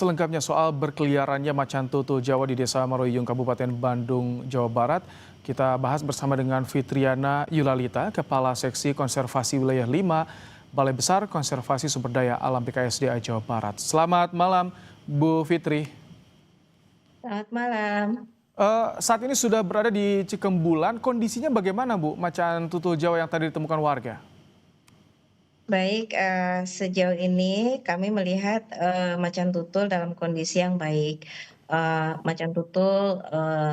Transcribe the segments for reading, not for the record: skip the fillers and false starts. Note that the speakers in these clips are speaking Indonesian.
Selengkapnya soal berkeliarannya macan tutul Jawa di Desa Maruyung, Kabupaten Bandung, Jawa Barat, kita bahas bersama dengan Fitriana Yulalita, Kepala Seksi Konservasi Wilayah 5, Balai Besar Konservasi Sumber Daya Alam BKSDA Jawa Barat. Selamat malam, Bu Fitri. Selamat malam. Saat ini sudah berada di Cikembulan, kondisinya bagaimana Bu, macan tutul Jawa yang tadi ditemukan warga? Baik, sejauh ini kami melihat, macan tutul dalam kondisi yang baik. Macan tutul,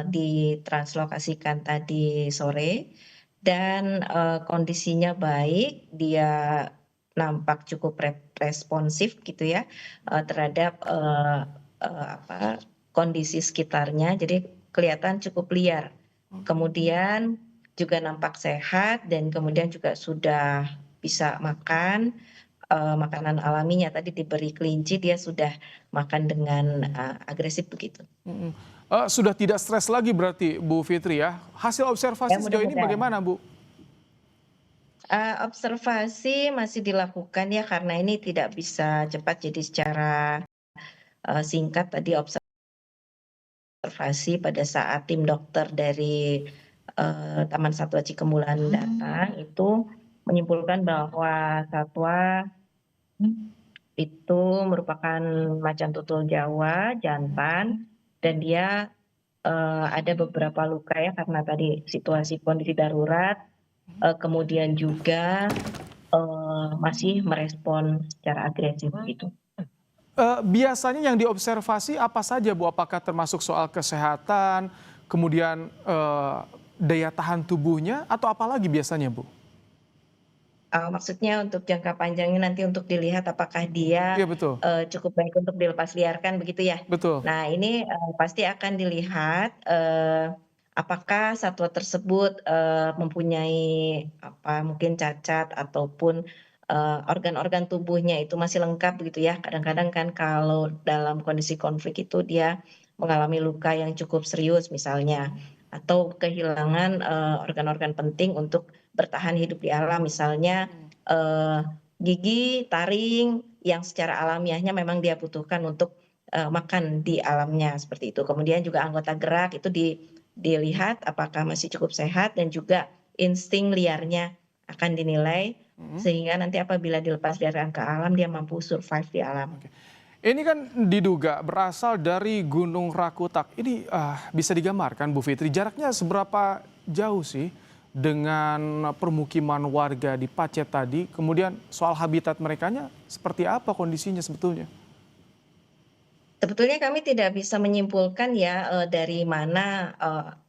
ditranslokasikan tadi sore dan, kondisinya baik, dia nampak cukup responsif gitu ya, terhadap, kondisi sekitarnya, jadi kelihatan cukup liar. Kemudian juga nampak sehat dan kemudian juga sudah bisa makan, makanan alaminya tadi diberi kelinci dia sudah makan dengan, agresif begitu. Mhm. Sudah tidak stres lagi berarti Bu Fitri ya? Hasil Ya observasi sejauh ini mudah-mudahan. bagaimana Bu? Observasi masih dilakukan ya karena ini tidak bisa cepat jadi secara, singkat tadi observasi pada saat tim dokter dari, Taman Satwa Cikembulan datang itu menyimpulkan bahwa satwa itu merupakan macan tutul Jawa jantan dan dia, ada beberapa luka ya karena tadi situasi kondisi darurat, kemudian juga, masih merespon secara agresif gitu. Biasanya yang diobservasi apa saja Bu? Apakah termasuk soal kesehatan, kemudian, daya tahan tubuhnya, atau apalagi biasanya Bu? Maksudnya untuk jangka panjangnya nanti untuk dilihat apakah dia, Iya betul, cukup baik untuk dilepas liarkan begitu ya? betul. Nah ini, pasti akan dilihat, apakah satwa tersebut, mempunyai mungkin cacat ataupun, organ-organ tubuhnya itu masih lengkap begitu ya. Kadang-kadang kan kalau dalam kondisi konflik itu dia mengalami luka yang cukup serius misalnya, atau kehilangan, organ-organ penting untuk bertahan hidup di alam misalnya, eee, gigi, taring yang secara alamiahnya memang dia butuhkan untuk, makan di alamnya seperti itu. Kemudian juga anggota gerak itu dilihat apakah masih cukup sehat dan juga insting liarnya akan dinilai, Mhm, sehingga nanti apabila dilepas liarkan ke alam dia mampu survive di alam. oke. Ini kan diduga berasal dari Gunung Rakutak. Ini, bisa digambarkan Bu Fitri, jaraknya seberapa jauh sih dengan permukiman warga di Pacet tadi? Kemudian soal habitat merekanya seperti apa kondisinya sebetulnya? Sebetulnya kami tidak bisa menyimpulkan ya, dari mana,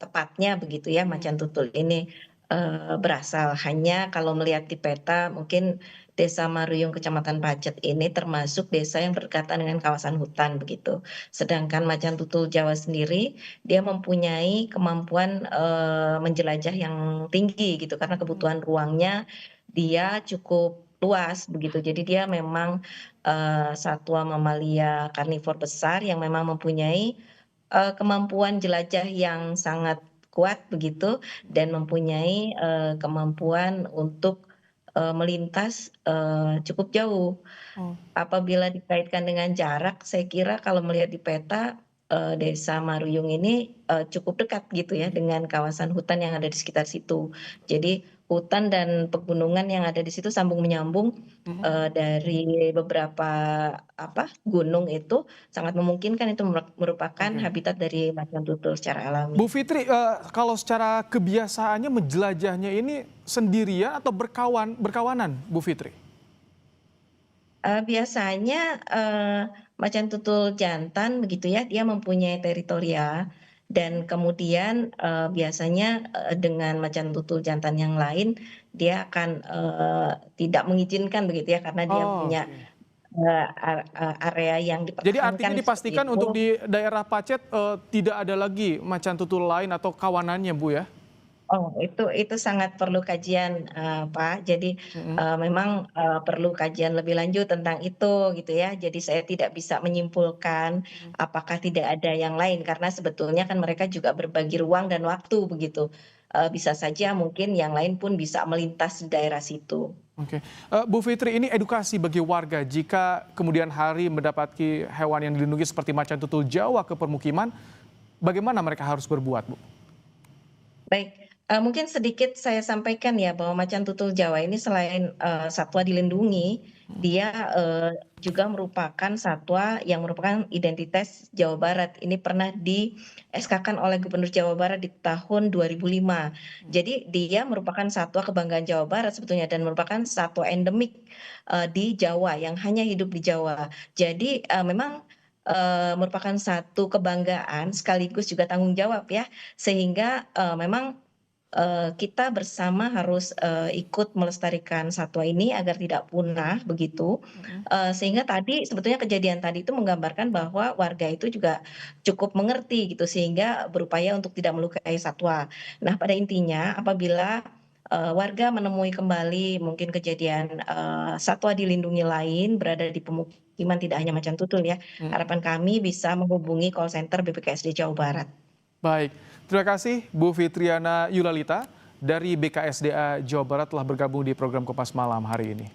tepatnya begitu ya Mhm. macan tutul ini, berasal. Hanya kalau melihat di peta mungkin Desa Maruyung Kecamatan Pacet ini termasuk desa yang berdekatan dengan kawasan hutan begitu. Sedangkan macan tutul Jawa sendiri, dia mempunyai kemampuan, menjelajah yang tinggi gitu karena kebutuhan ruangnya dia cukup luas begitu. Jadi dia memang satwa mamalia karnivor besar yang memang mempunyai, kemampuan jelajah yang sangat kuat begitu dan mempunyai, kemampuan untuk, melintas, cukup jauh. Oh. Apabila dikaitkan dengan jarak, saya kira kalau melihat di peta, Desa Maruyung ini, cukup dekat gitu ya dengan kawasan hutan yang ada di sekitar situ. Jadi hutan dan pegunungan yang ada di situ sambung menyambung, Mhm. dari beberapa gunung itu sangat memungkinkan itu merupakan Oke. habitat dari macan tutul secara Bu alami. Fitri, kalau secara kebiasaannya menjelajahnya ini sendirian atau berkawanan Bu Fitri? Biasanya, macan tutul jantan begitu ya, dia mempunyai teritorial dan kemudian, biasanya, dengan macan tutul jantan yang lain, dia akan, tidak mengizinkan begitu ya, karena dia Oh, punya, oke. area yang Jadi artinya dipertahankan seperti dipastikan untuk itu. di daerah Pacet, tidak ada lagi macan tutul lain atau kawanannya Bu ya? Oh, itu sangat perlu kajian, Pak. Jadi, Mhm. memang, perlu kajian lebih lanjut tentang itu, gitu ya. Jadi saya tidak bisa menyimpulkan apakah tidak ada yang lain, karena sebetulnya kan mereka juga berbagi ruang dan waktu, begitu. bisa saja mungkin yang lain pun bisa melintas di daerah situ. Oke. Bu Fitri, ini edukasi bagi warga jika kemudian hari mendapati hewan yang dilindungi seperti macan tutul Jawa ke permukiman, bagaimana mereka harus berbuat, Bu? Baik, mungkin sedikit saya sampaikan ya bahwa macan tutul Jawa ini selain, satwa dilindungi, dia, juga merupakan satwa yang merupakan identitas Jawa Barat. Ini pernah di-SK-kan oleh Gubernur Jawa Barat di tahun 2005. Jadi dia merupakan satwa kebanggaan Jawa Barat sebetulnya dan merupakan satwa endemik, di Jawa yang hanya hidup di Jawa. Jadi, memang, merupakan satu kebanggaan sekaligus juga tanggung jawab ya, sehingga, memang, kita bersama harus, ikut melestarikan satwa ini agar tidak punah begitu, Mhm. sehingga tadi sebetulnya kejadian tadi itu menggambarkan bahwa warga itu juga cukup mengerti gitu sehingga berupaya untuk tidak melukai satwa. Nah pada intinya apabila, warga menemui kembali mungkin kejadian, satwa dilindungi lain berada di pemukiman tidak hanya macan tutul ya, Mhm. harapan kami bisa menghubungi call center BPKSD Jawa Barat. Baik, terima kasih Bu Fitriana Yulalita dari BKSDA Jawa Barat telah bergabung di program Kompas Malam hari ini.